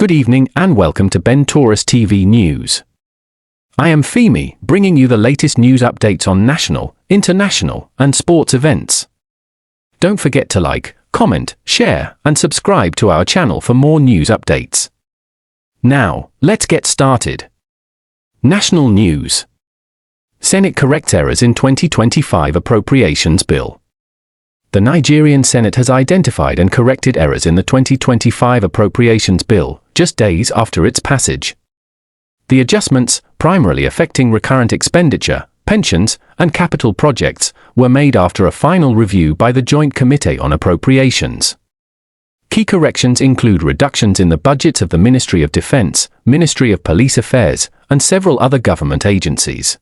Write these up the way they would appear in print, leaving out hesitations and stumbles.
Good evening and welcome to Ben Taurus TV News. I am Femi, bringing you the latest news updates on national, international, and sports events. Don't forget to like, comment, share, and subscribe to our channel for more news updates. Now, let's get started. National news. Senate corrects errors in 2025 Appropriations Bill. The Nigerian Senate has identified and corrected errors in the 2025 Appropriations Bill, just days after its passage. The adjustments, primarily affecting recurrent expenditure, pensions, and capital projects, were made after a final review by the Joint Committee on Appropriations. Key corrections include reductions in the budgets of the Ministry of Defense, Ministry of Police Affairs, and several other government agencies.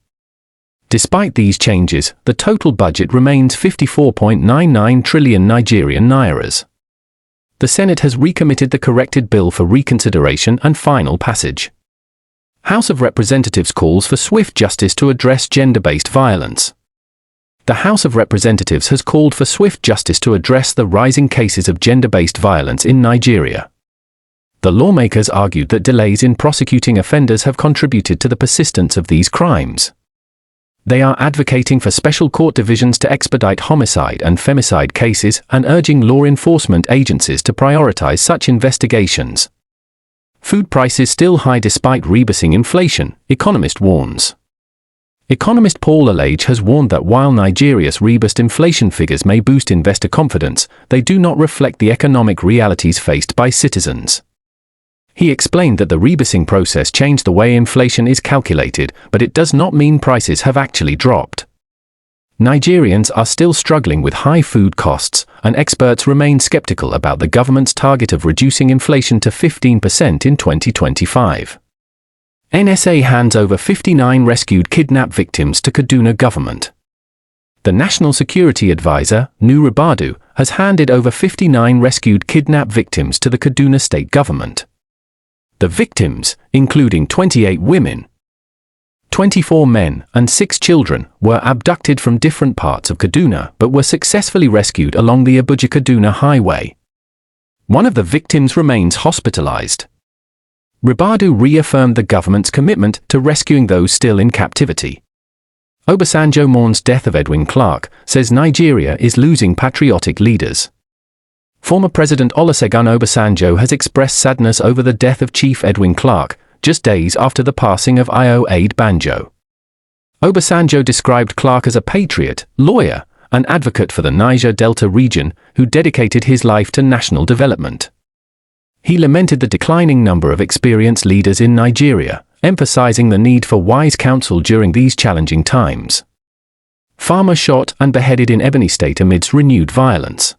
Despite these changes, the total budget remains 54.99 trillion Nigerian nairas. The Senate has recommitted the corrected bill for reconsideration and final passage. House of Representatives calls for swift justice to address gender-based violence. The House of Representatives has called for swift justice to address the rising cases of gender-based violence in Nigeria. The lawmakers argued that delays in prosecuting offenders have contributed to the persistence of these crimes. They are advocating for special court divisions to expedite homicide and femicide cases and urging law enforcement agencies to prioritize such investigations. Food prices still high despite rebasing inflation, economist warns. Economist Paul Alage has warned that while Nigeria's rebased inflation figures may boost investor confidence, they do not reflect the economic realities faced by citizens. He explained that the rebasing process changed the way inflation is calculated, but it does not mean prices have actually dropped. Nigerians are still struggling with high food costs, and experts remain skeptical about the government's target of reducing inflation to 15% in 2025. NSA hands over 59 rescued kidnap victims to Kaduna government. The National Security Advisor, Nu Ribadu, has handed over 59 rescued kidnap victims to the Kaduna state government. The victims, including 28 women, 24 men, and 6 children, were abducted from different parts of Kaduna but were successfully rescued along the Abuja-Kaduna highway. One of the victims remains hospitalized. Ribadu reaffirmed the government's commitment to rescuing those still in captivity. Obasanjo mourns death of Edwin Clark, says Nigeria is losing patriotic leaders. Former President Olusegun Obasanjo has expressed sadness over the death of Chief Edwin Clark, just days after the passing of Io Ade Banjo. Obasanjo described Clark as a patriot, lawyer, and advocate for the Niger Delta region, who dedicated his life to national development. He lamented the declining number of experienced leaders in Nigeria, emphasizing the need for wise counsel during these challenging times. Farmer shot and beheaded in Ebonyi State amidst renewed violence.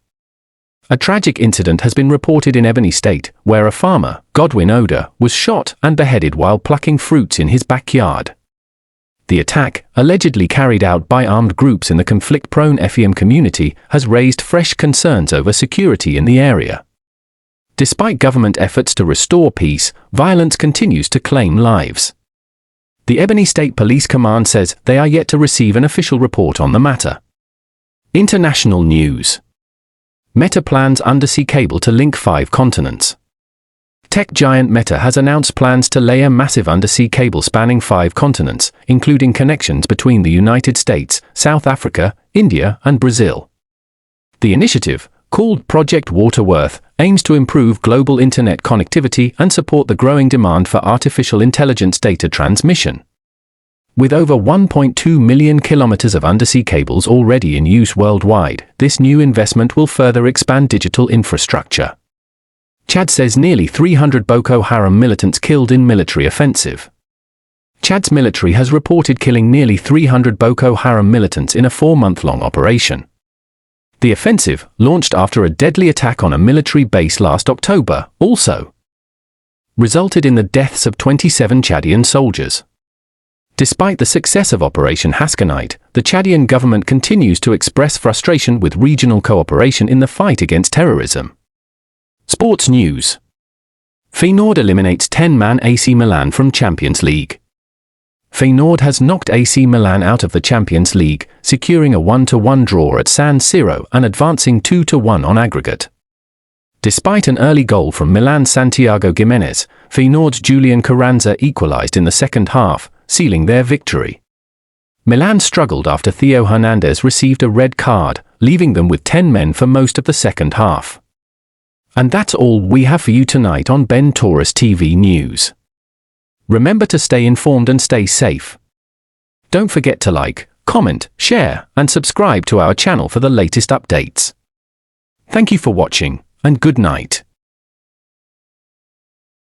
A tragic incident has been reported in Ebonyi State, where a farmer, Godwin Oda, was shot and beheaded while plucking fruits in his backyard. The attack, allegedly carried out by armed groups in the conflict-prone Effium community, has raised fresh concerns over security in the area. Despite government efforts to restore peace, violence continues to claim lives. The Ebonyi State Police Command says they are yet to receive an official report on the matter. International news. Meta plans undersea cable to link 5 continents. Tech giant Meta has announced plans to lay a massive undersea cable spanning 5 continents, including connections between the United States, South Africa, India, and Brazil. The initiative, called Project Waterworth, aims to improve global internet connectivity and support the growing demand for artificial intelligence data transmission. With over 1.2 million kilometers of undersea cables already in use worldwide, this new investment will further expand digital infrastructure. Chad says nearly 300 Boko Haram militants killed in military offensive. Chad's military has reported killing nearly 300 Boko Haram militants in a 4-month-long operation. The offensive, launched after a deadly attack on a military base last October, also resulted in the deaths of 27 Chadian soldiers. Despite the success of Operation Haskanite, the Chadian government continues to express frustration with regional cooperation in the fight against terrorism. Sports news. Feyenoord eliminates 10-man AC Milan from Champions League. Feyenoord has knocked AC Milan out of the Champions League, securing a 1-1 draw at San Siro and advancing 2-1 on aggregate. Despite an early goal from Milan's Santiago Giménez, Feyenoord's Julian Carranza equalized in the second half, sealing their victory. Milan struggled after Theo Hernandez received a red card, leaving them with 10 men for most of the second half. And that's all we have for you tonight on Ben Torres TV News. Remember to stay informed and stay safe. Don't forget to like, comment, share, and subscribe to our channel for the latest updates. Thank you for watching, and good night.